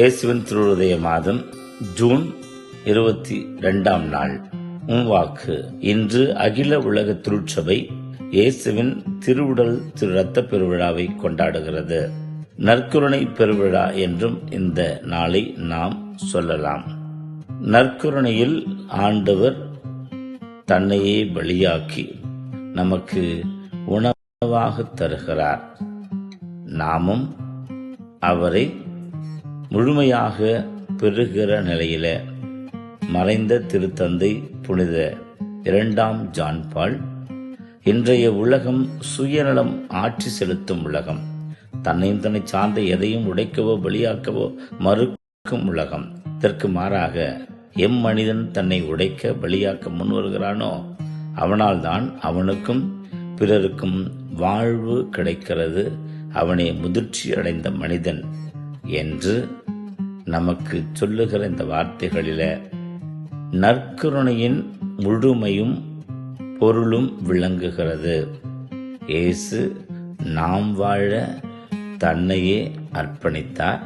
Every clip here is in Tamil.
இயேசுவின் திருவுதய மாதம் ஜூன் 22ஆம் நாள். வாக்கு. இன்று அகில உலக திருச்சபை இயேசுவின் திருவுடல் திரு இரத்த பெருவிழாவை கொண்டாடுகிறது. நற்கருணை பெருவிழா என்றும் இந்த நாளை நாம் சொல்லலாம். நற்கருணையில் ஆண்டவர் தன்னையே பலியாக்கி நமக்கு உணவாக தருகிறார். நாமும் அவரை முழுமையாக பெறுகிற நிலையில மறைந்த திருத்தந்தை புனித 2ஆம் ஜான் பால், இன்றைய உலகம் சுயநலம் ஆட்சி செலுத்தும் உலகம், தன்னையும் தன்னை சார்ந்த எதையும் உடைக்கவோ பலியாக்கவோ மறுக்கும் உலகம். இதற்கு மாறாக மனிதன் தன்னை உடைக்க பலியாக்க முன் வருகிறானோ அவனால் தான் அவனுக்கும் பிறருக்கும் வாழ்வு கிடைக்கிறது, அவனே முதிர்ச்சி அடைந்த மனிதன் என்று நமக்கு சொல்லுகிற இந்த வார்த்தைகளில நற்கருணையின் முழுமையும் பொருளும் விளங்குகிறது. இயேசு நாம் வாழ தன்னையே அர்ப்பணித்தார்,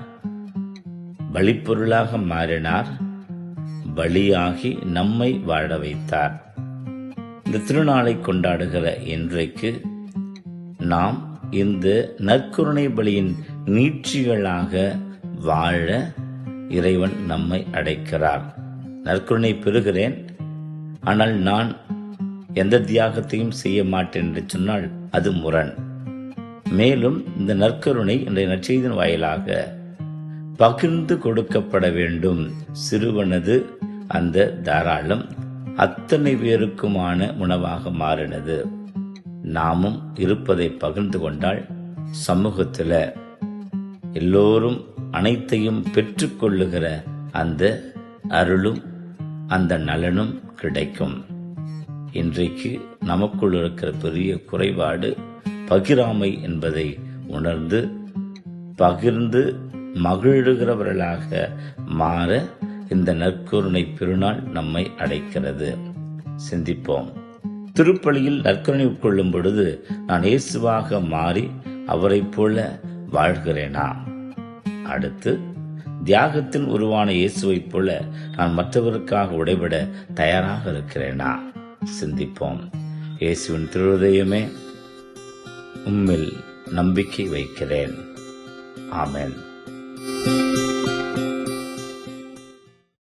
பலிப்பொருளாக மாறினார், பலியாகி நம்மை வாழ வைத்தார். இந்த திருநாளை கொண்டாடுகிற இன்றைக்கு நாம் இந்த நற்கருணை பலியின் நீட்சிகளாக வாழ இறைவன் நம்மை அழைக்கிறார். நற்கருணை பெறுகிறேன், ஆனால் நான் எந்த தியாகத்தையும் செய்ய மாட்டேன் என்று சொன்னால் அது முரண். மேலும் இந்த நற்கருணை இன்றைய நற்செய்தியின் வாயிலாக பகிர்ந்து கொடுக்கப்பட வேண்டும். சிறுவனது அந்த தாராளம் அத்தனை பேருக்குமான உணவாக மாறினது. நாமும் இருப்பதை பகிர்ந்து கொண்டால் சமூகத்தில் எல்லோரும் அனைத்தையும் பெற்றுக்கொள்ளுகிற அந்த அருளும் அந்த நலனும் கிடைக்கும். இன்றைக்கு நமக்குள் இருக்கிற பெரிய குறைபாடு பகிராமை என்பதை உணர்ந்து பகிர்ந்து மகிழுகிறவர்களாக மாற இந்த நற்கருணை பெருநாள் நம்மை அழைக்கிறது. சிந்திப்போம். திருப்பலியில் நற்கருணை உட்கொள்ளும் பொழுது நான் இயேசுவாக மாறி அவரை போல வாழ்கிறேனா? அடுத்து, தியாகத்தின் உருவான இயேசுவைப் போல நான் மற்றவருக்காக உடைபட தயாராக இருக்கிறேனா? சிந்திப்போம். இயேசுவின் திருஹ்ருதயமே, உம்மில் நம்பிக்கை வைக்கிறேன். ஆமென்.